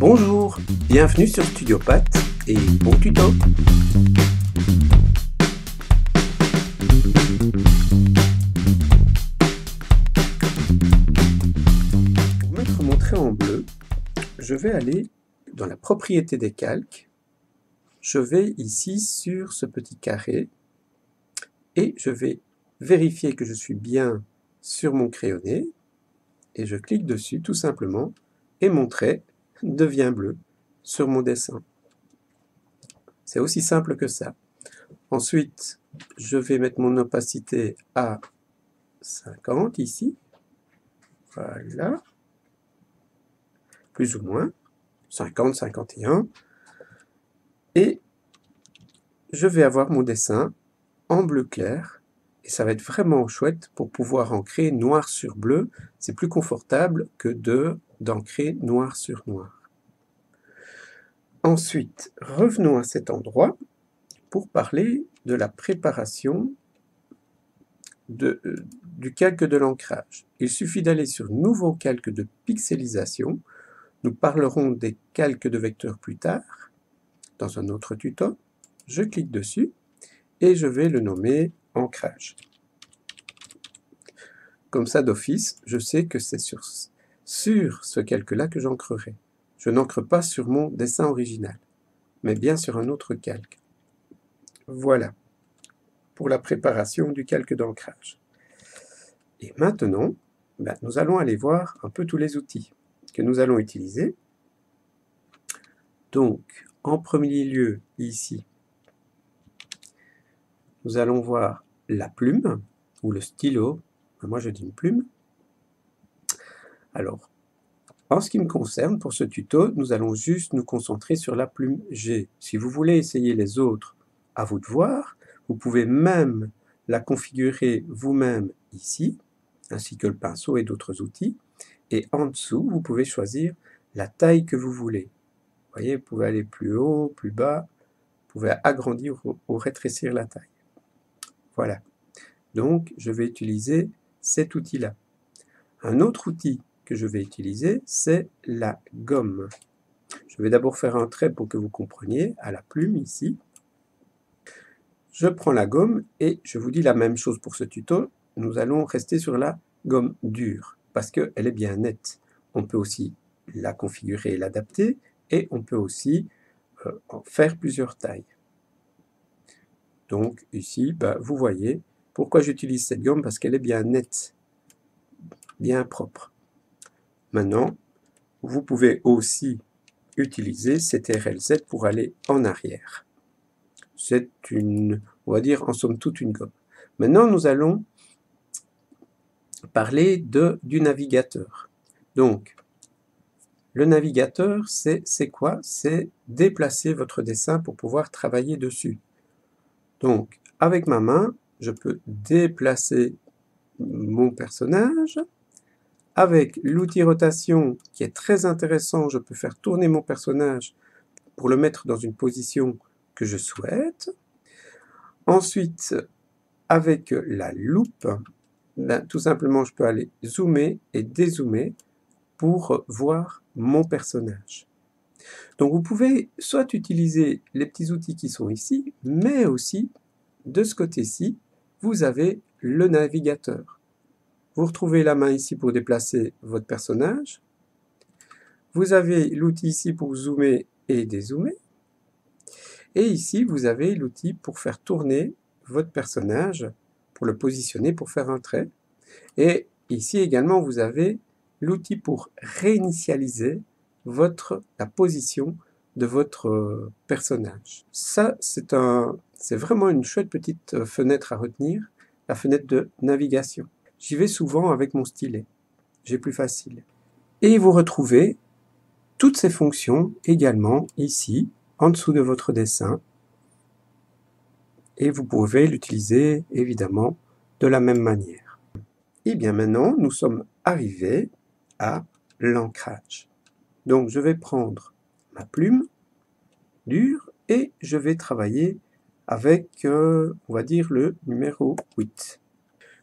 Bonjour, bienvenue sur Studiopath et bon tuto. Pour mettre mon trait en bleu, je vais aller dans la propriété des calques. Je vais ici sur ce petit carré et je vais vérifier que je suis bien sur mon crayonné et je clique dessus tout simplement et mon trait devient bleu sur mon dessin. C'est aussi simple que ça. Ensuite, je vais mettre mon opacité à 50 ici. Voilà. Plus ou moins. 50, 51. Et je vais avoir mon dessin en bleu clair. Et ça va être vraiment chouette pour pouvoir ancrer noir sur bleu. C'est plus confortable que d'ancrer noir sur noir. Ensuite, revenons à cet endroit pour parler de la préparation du calque de l'ancrage. Il suffit d'aller sur Nouveau calque de pixelisation. Nous parlerons des calques de vecteurs plus tard, dans un autre tuto. Je clique dessus et je vais le nommer ancrage. Comme ça, d'office, je sais que c'est sur ce calque-là que j'ancrerai. Je n'ancre pas sur mon dessin original, mais bien sur un autre calque. Voilà pour la préparation du calque d'ancrage. Et maintenant, nous allons aller voir un peu tous les outils que nous allons utiliser. Donc, en premier lieu, ici, nous allons voir la plume, ou le stylo. Moi, je dis une plume. Alors, en ce qui me concerne, pour ce tuto, nous allons juste nous concentrer sur la plume G. Si vous voulez essayer les autres, à vous de voir. Vous pouvez même la configurer vous-même ici, ainsi que le pinceau et d'autres outils. Et en dessous, vous pouvez choisir la taille que vous voulez. Vous voyez, vous pouvez aller plus haut, plus bas. Vous pouvez agrandir ou rétrécir la taille. Voilà. Donc, je vais utiliser cet outil-là. Un autre outil que je vais utiliser, c'est la gomme. Je vais d'abord faire un trait pour que vous compreniez à la plume ici. Je prends la gomme et je vous dis la même chose pour ce tuto. Nous allons rester sur la gomme dure parce qu'elle est bien nette. On peut aussi la configurer et l'adapter et on peut aussi en faire plusieurs tailles. Donc ici, vous voyez pourquoi j'utilise cette gomme, parce qu'elle est bien nette, bien propre. Maintenant, vous pouvez aussi utiliser CTRL-Z pour aller en arrière. C'est on va dire en somme toute une gomme. Maintenant, nous allons parler du navigateur. Donc, le navigateur, c'est quoi? C'est déplacer votre dessin pour pouvoir travailler dessus. Donc, avec ma main, je peux déplacer mon personnage. Avec l'outil rotation, qui est très intéressant, je peux faire tourner mon personnage pour le mettre dans une position que je souhaite. Ensuite, avec la loupe, tout simplement, je peux aller zoomer et dézoomer pour voir mon personnage. Donc, vous pouvez soit utiliser les petits outils qui sont ici, mais aussi, de ce côté-ci, vous avez le navigateur. Vous retrouvez la main ici pour déplacer votre personnage. Vous avez l'outil ici pour zoomer et dézoomer. Et ici, vous avez l'outil pour faire tourner votre personnage, pour le positionner, pour faire un trait. Et ici également, vous avez l'outil pour réinitialiser la position de votre personnage. Ça, c'est vraiment une chouette petite fenêtre à retenir, la fenêtre de navigation. J'y vais souvent avec mon stylet, j'ai plus facile. Et vous retrouvez toutes ces fonctions également ici, en dessous de votre dessin. Et vous pouvez l'utiliser évidemment de la même manière. Et bien maintenant, nous sommes arrivés à l'ancrage. Donc je vais prendre ma plume dure et je vais travailler avec, on va dire, le numéro 8.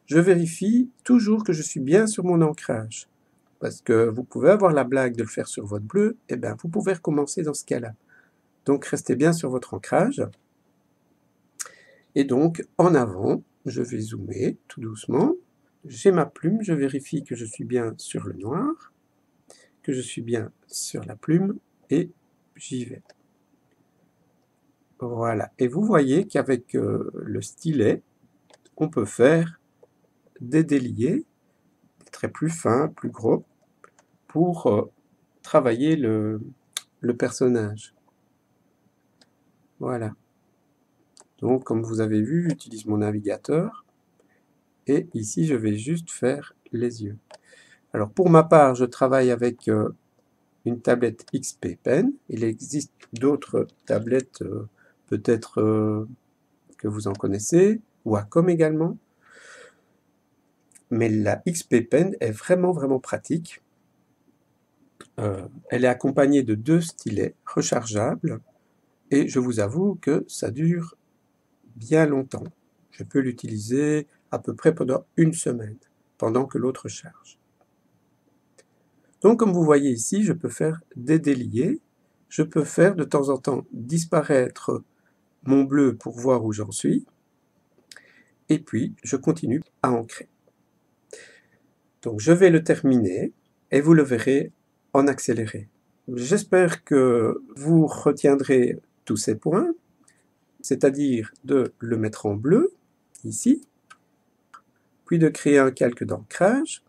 Je vérifie toujours que je suis bien sur mon ancrage. parce que vous pouvez avoir la blague de le faire sur votre bleu, et bien vous pouvez recommencer dans ce cas-là. Donc restez bien sur votre ancrage. Et donc en avant, je vais zoomer tout doucement. J'ai ma plume, je vérifie que je suis bien sur le noir, que je suis bien sur la plume, et j'y vais. Voilà, et vous voyez qu'avec le stylet, on peut faire des déliés, des traits plus fins, plus gros, pour travailler le personnage. Voilà. Donc, comme vous avez vu, j'utilise mon navigateur, et ici, je vais juste faire les yeux. Alors, pour ma part, je travaille avec une tablette XP Pen. Il existe d'autres tablettes, peut-être que vous en connaissez, Wacom également. Mais la XP Pen est vraiment pratique. Elle est accompagnée de 2 stylets rechargeables, et je vous avoue que ça dure bien longtemps. Je peux l'utiliser à peu près pendant 1 semaine, pendant que l'autre charge. Donc comme vous voyez ici, je peux faire des déliés, je peux faire de temps en temps disparaître mon bleu pour voir où j'en suis, et puis je continue à ancrer. Donc je vais le terminer, et vous le verrez en accéléré. J'espère que vous retiendrez tous ces points, c'est-à-dire de le mettre en bleu, ici, puis de créer un calque d'ancrage,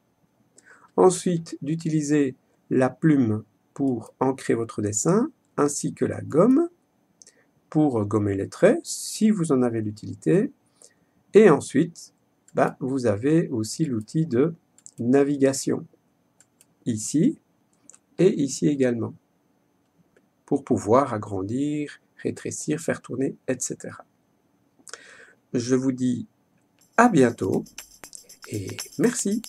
ensuite d'utiliser la plume pour ancrer votre dessin, ainsi que la gomme pour gommer les traits, si vous en avez l'utilité, et ensuite, vous avez aussi l'outil de navigation, ici, et ici également, pour pouvoir agrandir, rétrécir, faire tourner, etc. Je vous dis à bientôt, et merci.